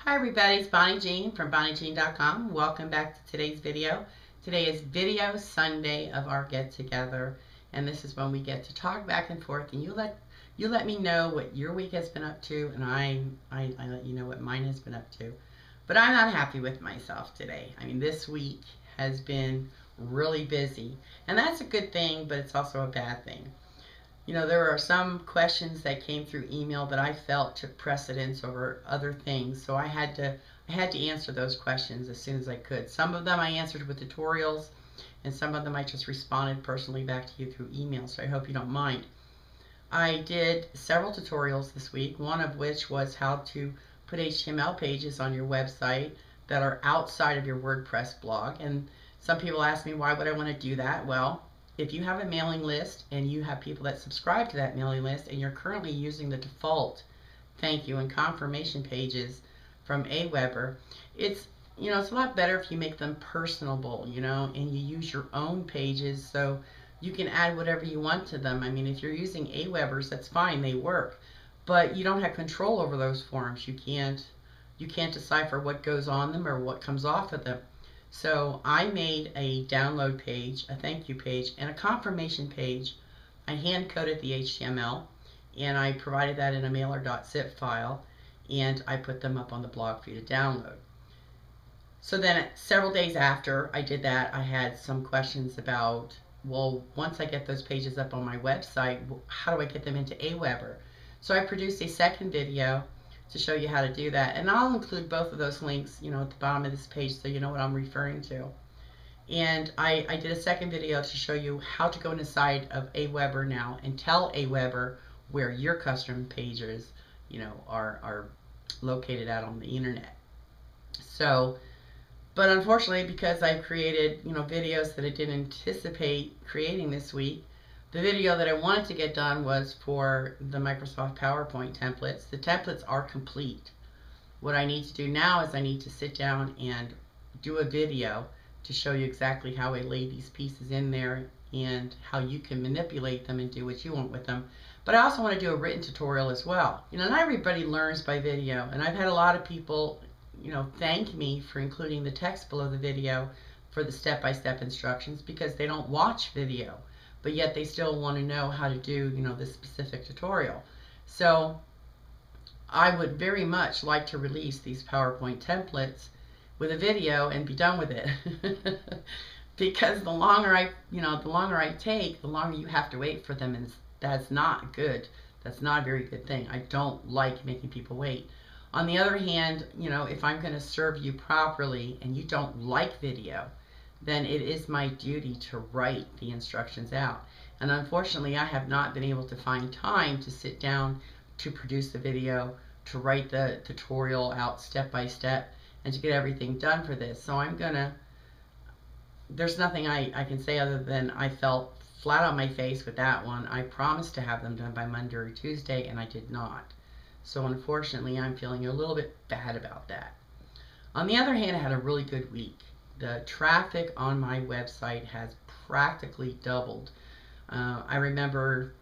Hi everybody, it's Bonnie Jean from BonnieJean.com. Welcome back to today's video. Today is Video Sunday of our get together, and this is when we get to talk back and forth, and you let me know what your week has been up to, and I let you know what mine has been up to. But I'm not happy with myself today. I mean, this week has been really busy, and that's a good thing, but it's also a bad thing. You know, there are some questions that came through email that I felt took precedence over other things, so I had to answer those questions as soon as I could. Some of them I answered with tutorials, and some of them I just responded personally back to you through email, so I hope you don't mind. I did several tutorials this week, one of which was how to put HTML pages on your website that are outside of your WordPress blog. And some people ask me, why would I want to do that? Well, if you have a mailing list and you have people that subscribe to that mailing list and you're currently using the default thank you and confirmation pages from Aweber, it's a lot better if you make them personable, and you use your own pages so you can add whatever you want to them. I mean, if you're using Awebers, that's fine, they work, but you don't have control over those forms. You can't decipher what goes on them or what comes off of them. So I made a download page, a thank you page, and a confirmation page. I hand coded the HTML, and I provided that in a mailer.zip file, and I put them up on the blog for you to download. So then several days after I did that, I had some questions about, well, once I get those pages up on my website, how do I get them into Aweber? So I produced a second video to show you how to do that, and I'll include both of those links at the bottom of this page so you know what I'm referring to. And I did a second video to show you how to go inside of Aweber now and tell Aweber where your custom pages are located at on the internet. So, but unfortunately, because I created videos that I didn't anticipate creating this week, the video that I wanted to get done was for the Microsoft PowerPoint templates. The templates are complete. What I need to do now is I need to sit down and do a video to show you exactly how I lay these pieces in there and how you can manipulate them and do what you want with them. But I also want to do a written tutorial as well. Not everybody learns by video, and I've had a lot of people thank me for including the text below the video for the step-by-step instructions because they don't watch video, but yet they still want to know how to do this specific tutorial. So I would very much like to release these PowerPoint templates with a video and be done with it. Because the longer I take, the longer you have to wait for them, and that's not good. That's not a very good thing. I don't like making people wait. On the other hand, if I'm going to serve you properly and you don't like video, then it is my duty to write the instructions out. And unfortunately, I have not been able to find time to sit down to produce the video, to write the tutorial out step by step, and to get everything done for this. So there's nothing I can say other than I felt flat on my face with that one. I promised to have them done by Monday or Tuesday, and I did not. So unfortunately, I'm feeling a little bit bad about that. On the other hand, I had a really good week. The traffic on my website has practically doubled. I remember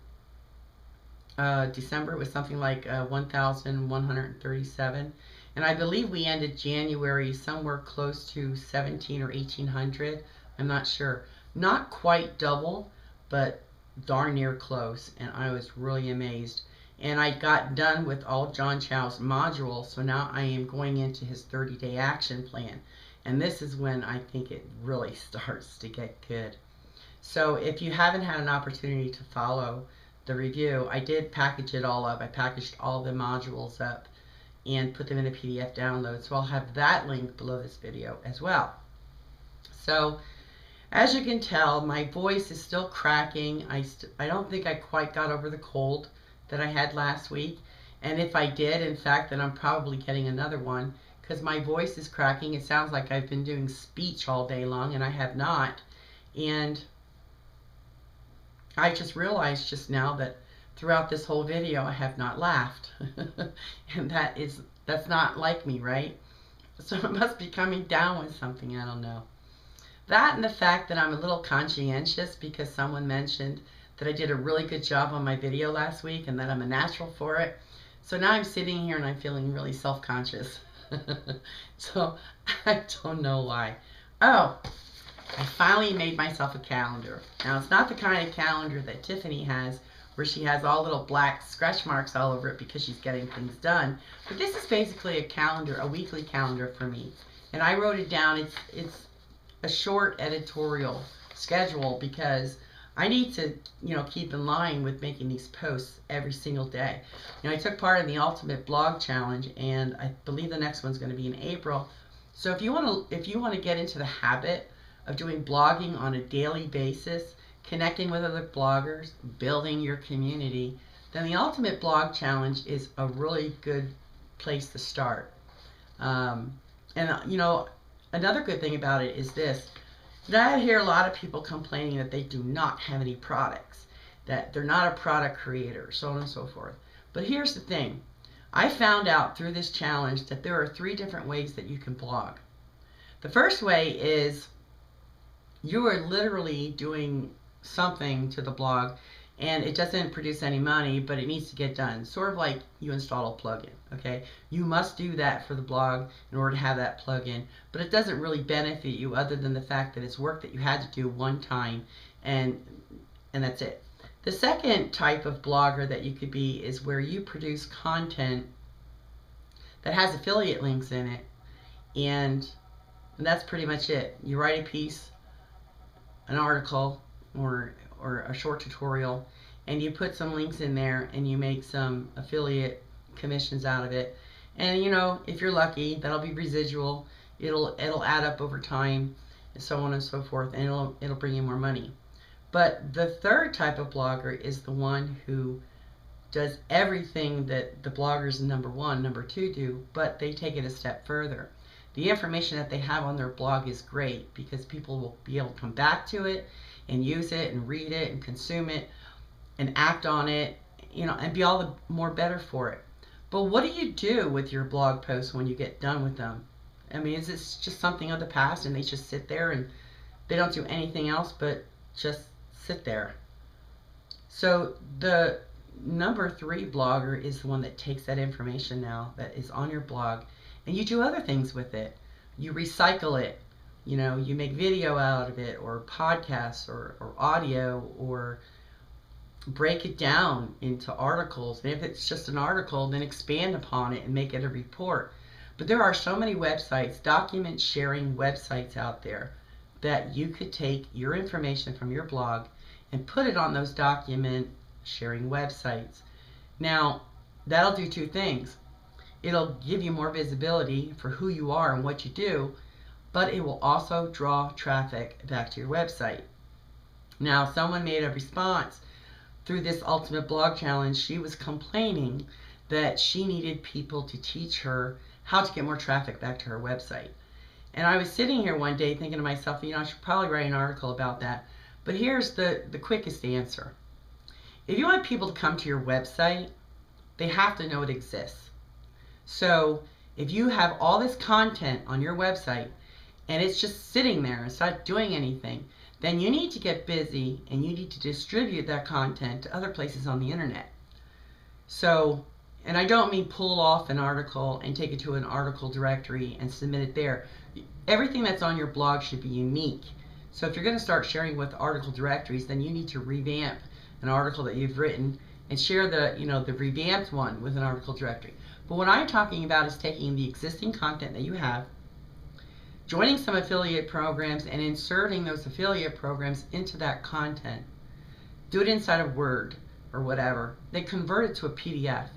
December was something like 1,137, and I believe we ended January somewhere close to 1,700 or 1,800. I'm not sure. Not quite double, but darn near close, and I was really amazed. And I got done with all of John Chow's modules, so now I am going into his 30-day action plan. And this is when I think it really starts to get good. So if you haven't had an opportunity to follow the review, I did package it all up. I packaged all the modules up and put them in a PDF download. So I'll have that link below this video as well. So as you can tell, my voice is still cracking. I don't think I quite got over the cold that I had last week. And if I did, in fact, then I'm probably getting another one, because my voice is cracking. It sounds like I've been doing speech all day long, and I have not. And I just realized just now that throughout this whole video I have not laughed. And that's not like me, right? So it must be coming down with something, I don't know. That and the fact that I'm a little conscientious because someone mentioned that I did a really good job on my video last week and that I'm a natural for it. So now I'm sitting here and I'm feeling really self-conscious. So I don't know why. Oh, I finally made myself a calendar. Now, it's not the kind of calendar that Tiffany has, where she has all little black scratch marks all over it because she's getting things done. But this is basically a calendar, a weekly calendar for me. And I wrote it down. It's a short editorial schedule because I need to, keep in line with making these posts every single day. I took part in the Ultimate Blog Challenge, and I believe the next one's going to be in April. So if you want to get into the habit of doing blogging on a daily basis, connecting with other bloggers, building your community, then the Ultimate Blog Challenge is a really good place to start. Another good thing about it is this. I hear a lot of people complaining that they do not have any products, that they're not a product creator, so on and so forth. But here's the thing. I found out through this challenge that there are 3 different ways that you can blog. The first way is you are literally doing something to the blog and it doesn't produce any money, but it needs to get done. Sort of like you install a plugin, okay? You must do that for the blog in order to have that plugin, but it doesn't really benefit you other than the fact that it's work that you had to do one time, and that's it. The second type of blogger that you could be is where you produce content that has affiliate links in it, and that's pretty much it. You write a piece, an article, or a short tutorial, and you put some links in there and you make some affiliate commissions out of it. And if you're lucky, that'll be residual. It'll add up over time, and so on and so forth, and it'll bring you more money. But the third type of blogger is the one who does everything that the bloggers in number 1, number 2 do, but they take it a step further. The information that they have on their blog is great because people will be able to come back to it and use it and read it and consume it and act on it, and be all the more better for it. But what do you do with your blog posts when you get done with them? I mean, is this just something of the past and they just sit there and they don't do anything else but just sit there? So the number 3 blogger is the one that takes that information now that is on your blog and you do other things with it. You recycle it. You make video out of it, or podcasts, or audio, or break it down into articles. And if it's just an article, then expand upon it and make it a report. But there are so many websites, document sharing websites out there, that you could take your information from your blog and put it on those document sharing websites. Now, that'll do 2 things. It'll give you more visibility for who you are and what you do, but it will also draw traffic back to your website. Now, someone made a response through this Ultimate Blog Challenge. She was complaining that she needed people to teach her how to get more traffic back to her website. And I was sitting here one day thinking to myself, I should probably write an article about that. But here's the quickest answer. If you want people to come to your website, they have to know it exists. So if you have all this content on your website and it's just sitting there, it's not doing anything, then you need to get busy and you need to distribute that content to other places on the internet. So, and I don't mean pull off an article and take it to an article directory and submit it there. Everything that's on your blog should be unique. So if you're going to start sharing with article directories, then you need to revamp an article that you've written and share the revamped one with an article directory. But what I'm talking about is taking the existing content that you have, joining some affiliate programs and inserting those affiliate programs into that content. Do it inside of Word or whatever. Then convert it to a PDF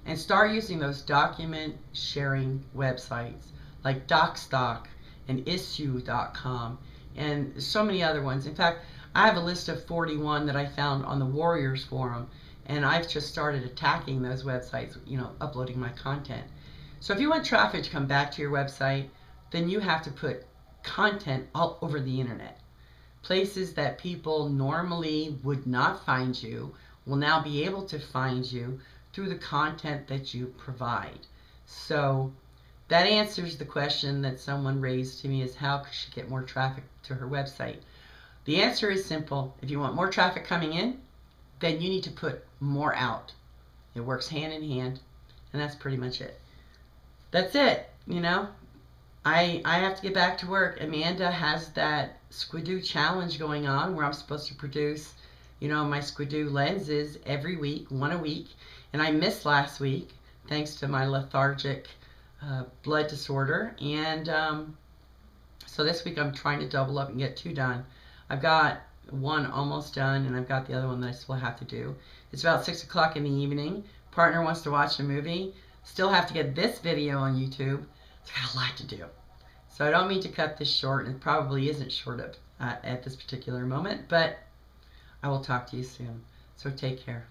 and start using those document sharing websites like DocStock and Issuu.com and so many other ones. In fact, I have a list of 41 that I found on the Warriors Forum, and I've just started attacking those websites, uploading my content. So if you want traffic to come back to your website, then you have to put content all over the internet. Places that people normally would not find you will now be able to find you through the content that you provide. So that answers the question that someone raised to me, is how could she get more traffic to her website? The answer is simple. If you want more traffic coming in, then you need to put more out. It works hand in hand, and that's pretty much it. That's it. you know, I have to get back to work. Amanda has that Squidoo challenge going on where I'm supposed to produce, my Squidoo lenses every week, one a week. And I missed last week thanks to my lethargic blood disorder. And so this week I'm trying to double up and get 2 done. I've got one almost done, and I've got the other one that I still have to do. It's about 6 o'clock in the evening. Partner wants to watch a movie. Still have to get this video on YouTube. I've got a lot to do. So I don't mean to cut this short, and it probably isn't short at this particular moment, but I will talk to you soon. So take care.